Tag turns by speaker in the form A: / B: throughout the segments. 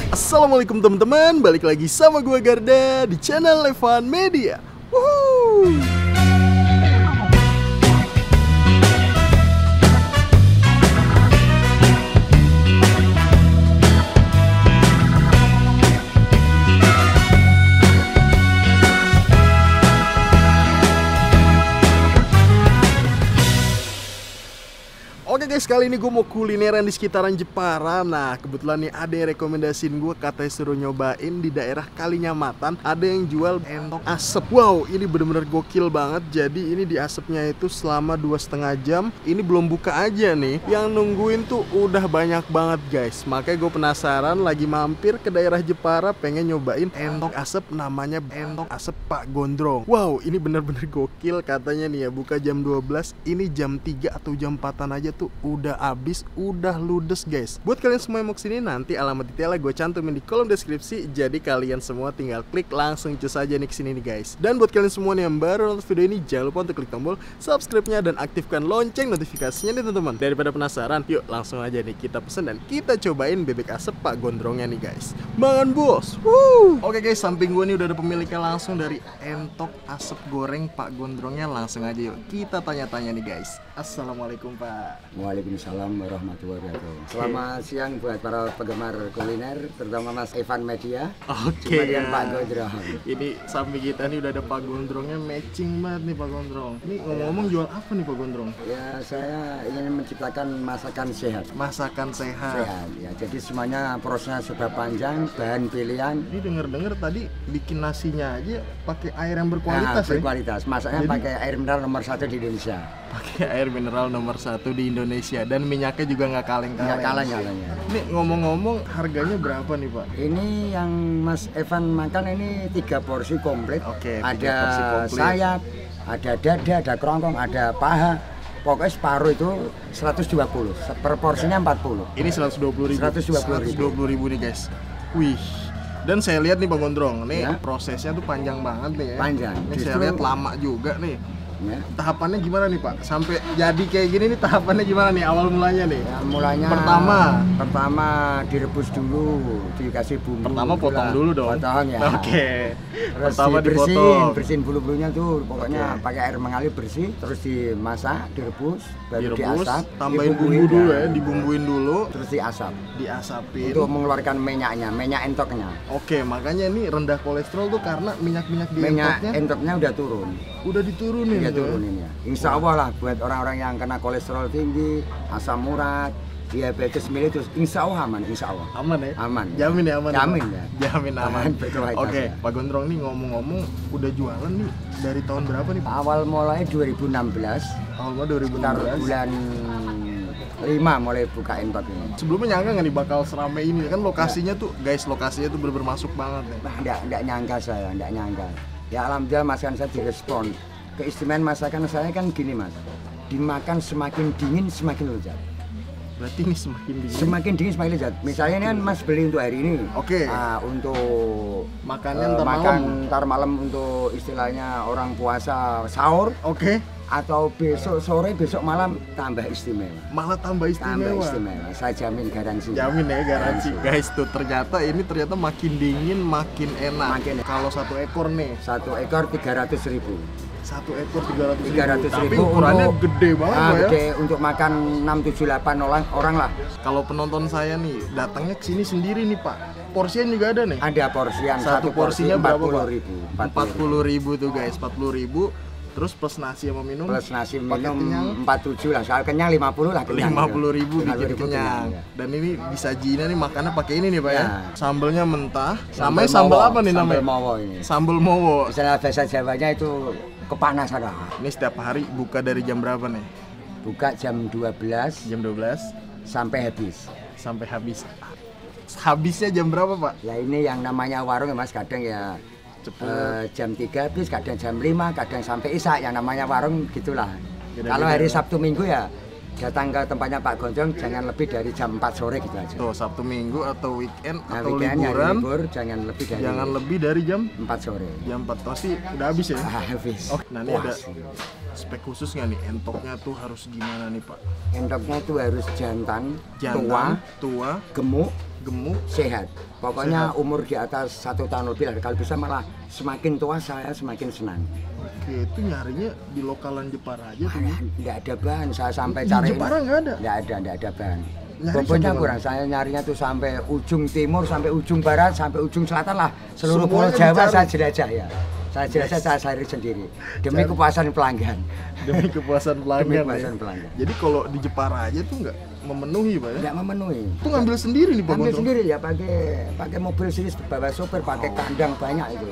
A: Assalamualaikum teman-teman, balik lagi sama gue Garda di channel Levan Media. Woohoo! Oke guys, kali ini gue mau kulineran di sekitaran Jepara. Nah, kebetulan nih ada yang rekomendasiin gue, katanya suruh nyobain di daerah Kalinyamatan. Ada yang jual entok asep. Wow, ini bener-bener gokil banget. Jadi ini di asepnya itu selama 2,5 jam. Ini belum buka aja nih. Yang nungguin tuh udah banyak banget guys. Makanya gue penasaran, lagi mampir ke daerah Jepara, pengen nyobain entok asep. Namanya entok asep Pak Gondrong. Wow, ini bener-bener gokil. Katanya nih ya, buka jam 12. Ini jam 3 atau jam 4-an aja tuh udah habis, udah ludes guys. Buat kalian semua yang mau kesini, nanti alamat detailnya gue cantumin di kolom deskripsi. Jadi kalian semua tinggal klik langsung cus aja nih kesini nih guys. Dan buat kalian semua nih yang baru nonton video ini, jangan lupa untuk klik tombol subscribe-nya dan aktifkan lonceng notifikasinya nih teman-teman. Daripada penasaran, yuk langsung aja nih kita pesen dan kita cobain bebek asep Pak Gondrongnya nih guys. Mangan bos. Woo! Oke guys, samping gue nih udah ada pemiliknya langsung dari entok asep goreng Pak Gondrongnya. Langsung aja yuk kita tanya-tanya nih guys. Assalamualaikum Pak.
B: Waalaikumsalam warahmatullahi wabarakatuh. Selamat siang buat para penggemar kuliner, terutama Mas Evan Media.
A: Oke.
B: Kemudian Pak Gondrong.
A: Ini samping kita nih udah ada Pak Gondrongnya, matching banget nih Pak Gondrong. Ini ngomong-ngomong jual apa nih Pak Gondrong?
B: Ya, saya ingin menciptakan masakan sehat.
A: Masakan sehat.
B: Sehat ya. Jadi semuanya prosesnya sudah panjang, bahan pilihan.
A: Ini denger-denger tadi bikin nasinya aja pakai air yang berkualitas ya?
B: Berkualitas. Masaknya
A: Jadi,
B: pakai air mineral nomor 1 di Indonesia.
A: Pakai air mineral nomor 1 di Indonesia, dan minyaknya juga nggak kaleng-kaleng.
B: Nggak kalah-kalahnya.
A: Ini ngomong-ngomong harganya berapa nih Pak?
B: Ini yang Mas Evan makan ini 3 porsi komplit.
A: Oke, 3
B: ada
A: porsi komplit.
B: sayap, ada dada, ada kerongkong, ada paha. Pokoknya separuh itu 120, per porsinya 40.
A: Ini 120.000.
B: 120.000
A: nih guys. Wih. Dan saya lihat nih Pak Gondrong, nih
B: Ya.
A: prosesnya tuh panjang banget nih ya.
B: Panjang.
A: Ini saya
B: Justru-
A: lihat lama juga nih.
B: Ya.
A: Tahapannya gimana nih Pak? Sampai jadi kayak gini nih, tahapannya gimana nih awal mulanya nih?
B: Ya, mulanya pertama direbus dulu, dikasih bumbu.
A: Pertama potong
B: lah.
A: dulu dong.
B: Potong ya.
A: Oke.
B: Terus
A: Pertama
B: dibersihin,
A: dipotong.
B: bersihin bulu-bulunya tuh, pokoknya
A: Oke.
B: pakai air mengalir bersih, terus dimasak, direbus, baru
A: Direbus,
B: diasap,
A: tambahin
B: dibumbuin,
A: bumbu dulu ya, dibumbuin dulu,
B: terus diasap
A: diasapin.
B: untuk mengeluarkan minyaknya, minyak entoknya.
A: Oke, makanya ini rendah kolesterol tuh karena minyak-minyak di
B: Minyak
A: entoknya
B: entoknya udah turun.
A: udah diturunin
B: Iya
A: tuh ya.
B: turunin ya. Insya Allah lah buat orang-orang yang kena kolesterol tinggi, asam urat, diabetes mellitus, insya Allah aman, insya Allah.
A: Aman ya?
B: Aman.
A: Jamin ya aman.
B: Jamin
A: Pak?
B: ya.
A: Jamin aman.
B: Berkualitas
A: Oke,
B: ya.
A: Pak Gondrong nih ngomong-ngomong udah jualan nih dari tahun berapa nih Pak?
B: Awal mulai 2016,
A: Awal mah
B: sekitar
A: 2016.
B: bulan 5 mulai buka entok ini.
A: Sebelumnya nyangka nggak nih bakal seramai ini? Kan lokasinya tuh, guys, lokasinya tuh bener-bener masuk banget nih.
B: Nah, enggak nyangka saya, enggak nyangka. Ya alhamdulillah masakan saya direspon. Keistimewaan masakan saya kan gini Mas, dimakan semakin dingin semakin lezat.
A: Berarti ini semakin dingin.
B: Semakin dingin semakin lezat. Misalnya ini kan Mas beli untuk hari ini.
A: Oke.
B: Untuk
A: Makannya ntar
B: makan
A: malam.
B: ntar malam untuk istilahnya orang puasa sahur,
A: Oke.
B: atau besok sore besok malam tambah istimewa.
A: Malah tambah
B: Tambah
A: istimewa.
B: istimewa. Saya jamin garansi.
A: Jamin ya, garansi. Guys, tuh ternyata makin dingin makin enak.
B: Makin enak.
A: Kalau satu ekor nih,
B: 1 ekor 300.000.
A: satu ekor 300.000.
B: 300.000
A: Tapi ukurannya
B: untuk-
A: gede banget Pak, ya.
B: Gede untuk makan 6, 7, 8 orang lah.
A: Kalau penonton saya nih datangnya ke sini sendiri nih Pak. Porsinya juga ada nih.
B: Ada porsian,
A: Satu porsinya berapa Pak?
B: 40.000.
A: 40.000 tuh guys, 40.000. Terus plus nasi sama minum.
B: Plus nasi
A: paket kenyang.
B: minum 47 lah. Soal kenyang 50 lah kenyang.
A: 50.000 bikin
B: 50.000
A: kenyang.
B: ya.
A: Dan ini disajiinnya nih makannya pakai ini nih Pak ya.
B: Ya.
A: Sambelnya mentah. Namanya sambal
B: mowo,
A: apa nih namanya?
B: Sambal mowo ini.
A: Sambal mowo.
B: Istilah bahasa Jawanya itu kepanasan lah.
A: Ini setiap hari buka dari jam berapa nih?
B: Buka jam 12
A: Jam 12
B: sampai habis.
A: sampai habis. Habisnya jam berapa Pak?
B: Ya ini yang namanya warung ya Mas, kadang ya
A: Cepet.
B: jam 3 habis, kadang jam 5, kadang sampai Isya. Yang namanya warung gitulah.
A: Beda-beda
B: Kalau hari
A: ya.
B: Sabtu Minggu ya datang ke tempatnya Pak Gondrong jangan lebih dari jam 4 sore gitu aja.
A: Tuh, Sabtu Minggu atau weekend
B: Nah,
A: atau
B: weekend yang
A: liburan
B: libur jangan lebih dari
A: jam
B: 4 sore.
A: jam 4 pasti udah habis ya.
B: Habis.
A: Oh, nah ini ada
B: Puas.
A: spek khusus nggak nih? Entoknya tuh harus gimana nih Pak?
B: Entoknya tuh harus jantan,
A: Jantan, tua,
B: gemuk,
A: gemuk,
B: sehat. Pokoknya umur di atas 1 tahun lebih lah. Kalau bisa malah semakin tua saya semakin senang.
A: Oke, itu nyarinya di lokalan Jepara aja tuh.
B: Nggak ada bahan, saya sampai
A: Di
B: cari.
A: Jepara nggak ada?
B: Nggak ada bahan.
A: Nyari
B: Bobotnya
A: sampai
B: kurang, saya nyarinya tuh sampai ujung timur, sampai ujung barat, sampai ujung selatan lah. Seluruh
A: Semuanya
B: pulau Jawa
A: dicari.
B: saya jelajah ya. Saya jelajah, saya cari sendiri. Demi kepuasan pelanggan.
A: Demi kepuasan pelanggan.
B: Demi kepuasan
A: ya.
B: pelanggan.
A: Jadi kalau di Jepara aja tuh nggak memenuhi Pak ya?
B: Nggak memenuhi.
A: Itu ngambil sendiri nih Pak
B: Ambil
A: Gondrong?
B: sendiri ya, pakai mobil sini bawa sopir, pakai kandang banyak itu.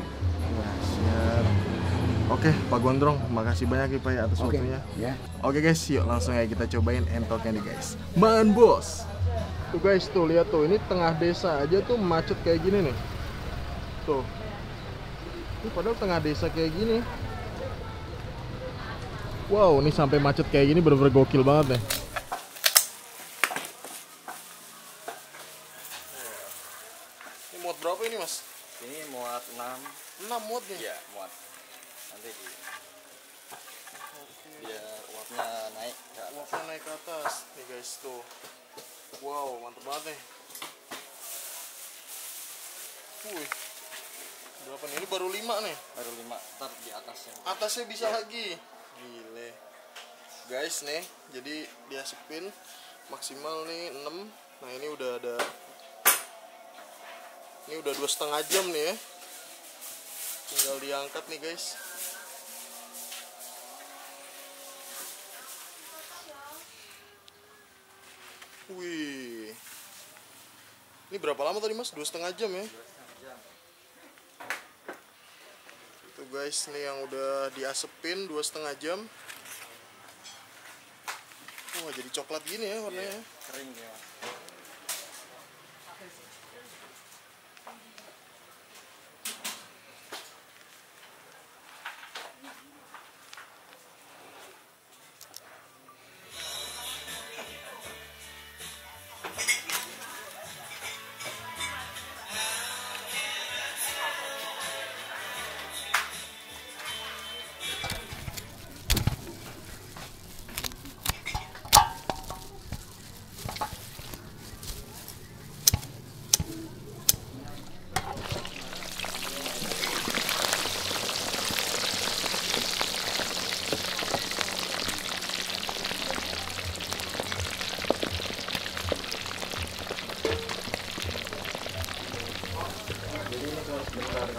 A: Siap. Oke Pak Gondrong, makasih banyak ya Pak ya atas
B: Oke,
A: waktunya.
B: ya.
A: Oke guys, yuk langsung aja kita cobain entoknya nih guys. Man bos. Tuh guys, tuh lihat tuh, ini tengah desa aja tuh macet kayak gini nih. Tuh. Ini padahal tengah desa kayak gini. Wow, ini sampai macet kayak gini bener-bener gokil banget nih. Ini muat berapa ini mas?
C: Ini muat 6.
A: 6 muat nih?
C: Iya, muat. Nanti biar uapnya naik ke atas.
A: Uapnya naik ke atas nih guys tuh. Wow, mantep banget nih. Wih. Berapa nih? Ini baru 5 nih.
C: Baru 5, ntar di atasnya.
A: Atasnya bisa lagi. Gile. Guys nih, jadi dia spin maksimal nih 6. Nah, ini udah ada. Ini udah 2,5 jam nih ya. Tinggal diangkat nih guys. Wih. Ini berapa lama tadi mas? 2,5 jam ya?
C: 2,5 jam.
A: Itu guys, nih yang udah diasepin 2,5 jam. Wah, jadi coklat gini ya warnanya.
C: Kering ya.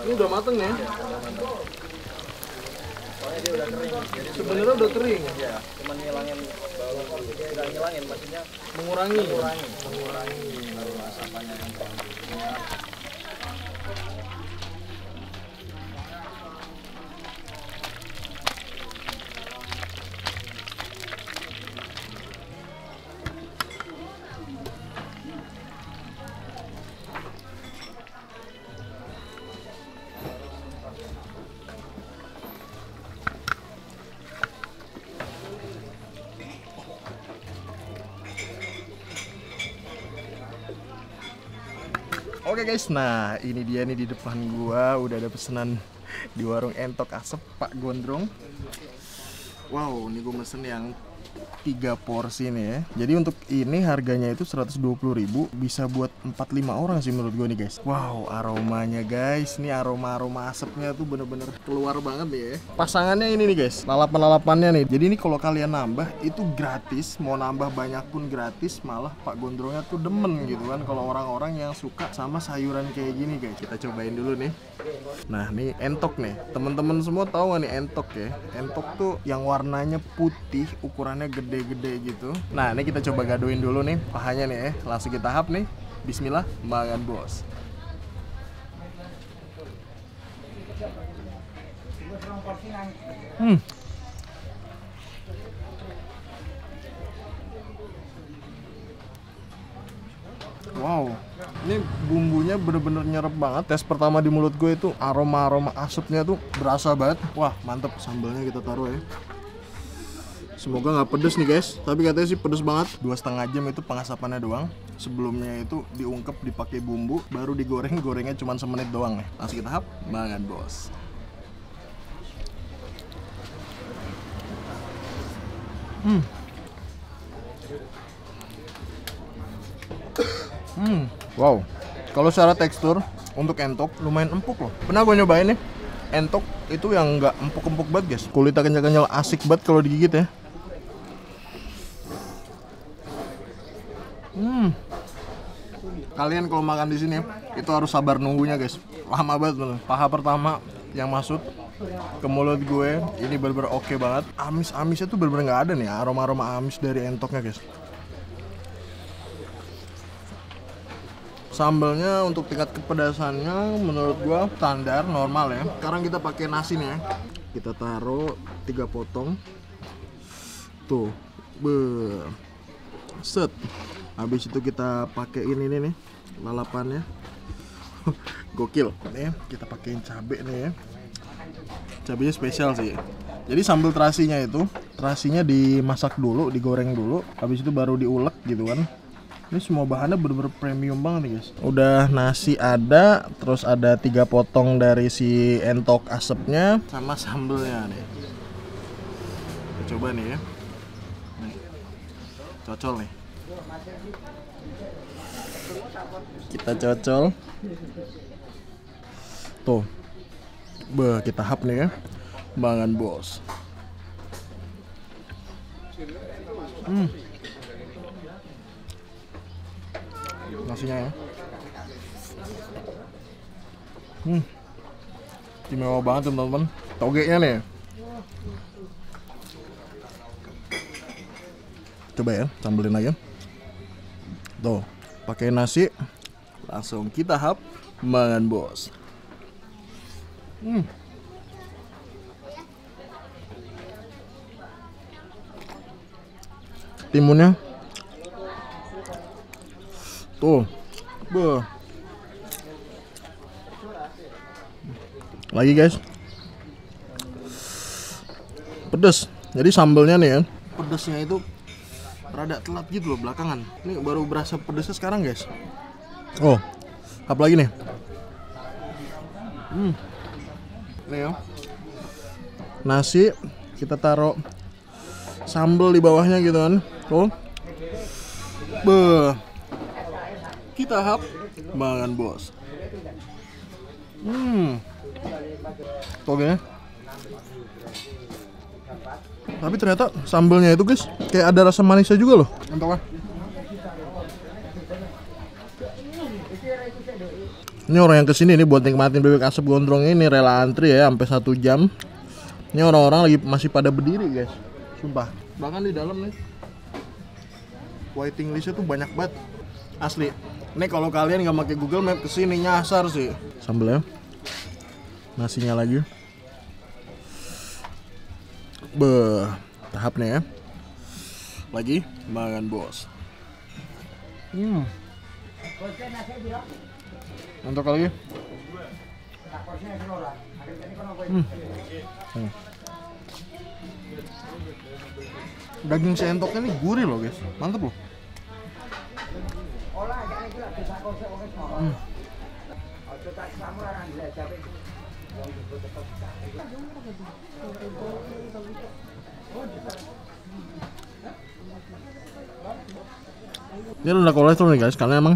A: Ini udah mateng ya?
C: Soalnya dia udah kering. Jadi
A: Sebenarnya udah kering.
C: ya, cuman ngilangin bau. Udah ngilangin, maksudnya
A: Mengurangi.
C: mengurangi baru asapannya yang terlalu.
A: Oke guys, nah ini dia nih di depan gua udah ada pesanan di warung entok asep Pak Gondrong. Wow, ini gua mesen yang 3 porsi nih ya. Jadi untuk ini harganya itu 120.000, bisa buat 4-5 orang sih menurut gue nih guys. Wow, aromanya guys, ini aroma asapnya tuh bener-bener keluar banget nih ya. Pasangannya ini nih guys, lalapan-lalapannya nih. Jadi ini kalau kalian nambah itu gratis, mau nambah banyak pun gratis, malah Pak Gondrongnya tuh demen gitu kan kalau orang-orang yang suka sama sayuran kayak gini guys. Kita cobain dulu nih. Nah, nih entok nih. Teman-teman semua tahu gak nih entok ya? Entok tuh yang warnanya putih, ukurannya gede-gede gitu. Nah, ini kita coba gadoin dulu nih pahanya nih ya. Langsung kita hap nih. Bismillah, makan bos. Wow, ini bumbunya bener-bener nyerep banget. Tes pertama di mulut gue itu aroma asapnya tuh berasa banget. Wah, mantep. Sambalnya kita taruh ya. Semoga nggak pedes nih guys, tapi katanya sih pedes banget. 2,5 jam itu pengasapannya doang. Sebelumnya itu diungkep dipakai bumbu, baru digoreng. Gorengnya cuma semenit doang nih. Langsung kita hap, makan bos. Wow. Kalau secara tekstur untuk entok lumayan empuk loh. Pernah gue nyobain nih. Entok itu yang nggak empuk-empuk banget guys. Kulitnya kenyal-kenyal, asik banget kalau digigit ya. Kalian kalau makan di sini itu harus sabar nunggunya guys. Lama banget bener. Paha pertama yang masuk ke mulut gue ini bener-bener oke banget. Amis-amisnya tuh bener-bener nggak ada nih, aroma-aroma amis dari entoknya guys. Sambelnya untuk tingkat kepedasannya menurut gua standar normal ya. Sekarang kita pakai nasi nih ya. Kita taruh 3 potong. Tuh. Set. Habis itu kita pakai ini nih lalapannya. Gokil. Nih, kita pakein cabe nih ya. Cabenya spesial sih. Jadi sambal terasinya dimasak dulu, digoreng dulu, habis itu baru diulek gitu kan. Ini semua bahannya bener-bener premium banget nih guys. Udah nasi ada, terus ada 3 potong dari si entok asepnya sama sambelnya nih. Kita coba nih ya. Nih. Cocol nih. Kita cocol. Tuh. Kita hap nih ya. Bangan bos. Nasinya ya. Istimewa banget teman-teman. Togenya nih. Coba ya, sambelin aja. Tuh, pakai nasi. Langsung kita hap, mangan bos. Timunnya tuh, lagi guys, pedes. Jadi sambelnya nih ya, pedesnya itu rada telat gitu loh belakangan. Ini baru berasa pedesnya sekarang guys. Oh, apa lagi nih? Nih ya, nasi kita taruh sambel di bawahnya gitu kan. Tuh, kita hap, makan bos. Oke. Tapi ternyata sambelnya itu guys, kayak ada rasa manisnya juga loh. Entoknya. Ini orang yang kesini nih buat nikmatin bebek asap gondrong ini rela antri ya sampai 1 jam. Ini orang-orang lagi masih pada berdiri guys, sumpah. Bahkan di dalam nih waiting listnya tuh banyak banget, asli. Ini kalau kalian nggak pakai Google Map kesini nyasar sih. Sambelnya, nasinya lagi. Tahapnya ya. Lagi makan bos. Untuk lagi. Daging sentoknya nih gurih loh guys, mantep loh. Ini rendah kolesterol nih guys, karena emang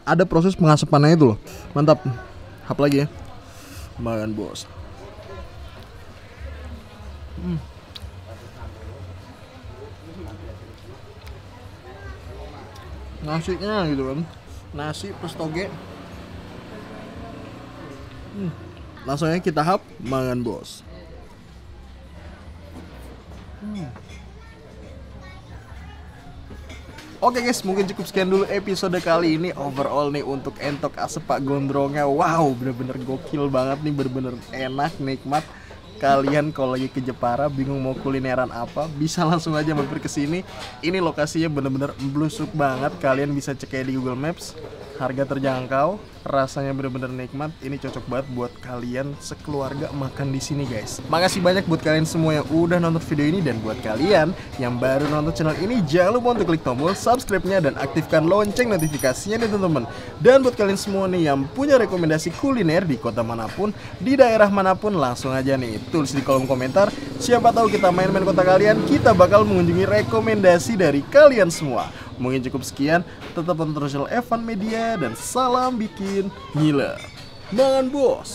A: ada proses pengasapannya itu loh. Mantap. Hap lagi ya. Makan bos. Nasinya gitu kan, nasi plus toge. Langsungnya kita hap, makan bos. Oke guys, mungkin cukup sekian dulu episode kali ini. Overall nih untuk entok asep Pak Gondrongnya, wow bener-bener gokil banget nih, bener-bener enak, nikmat. Kalian kalau lagi ke Jepara bingung mau kulineran apa, bisa langsung aja mampir ke sini. Ini lokasinya bener-bener blusuk banget. Kalian bisa cek aja di Google Maps. Harga terjangkau, rasanya bener-bener nikmat. Ini cocok banget buat kalian sekeluarga makan di sini guys. Makasih banyak buat kalian semua yang udah nonton video ini, dan buat kalian yang baru nonton channel ini jangan lupa untuk klik tombol subscribe-nya dan aktifkan lonceng notifikasinya nih teman-teman. Dan buat kalian semua nih yang punya rekomendasi kuliner di kota manapun, di daerah manapun, langsung aja nih tulis di kolom komentar. Siapa tahu kita main-main kota kalian, kita bakal mengunjungi rekomendasi dari kalian semua. Mungkin cukup sekian, tetap tonton Evan Media dan salam bikin ngiler. Mangan bos.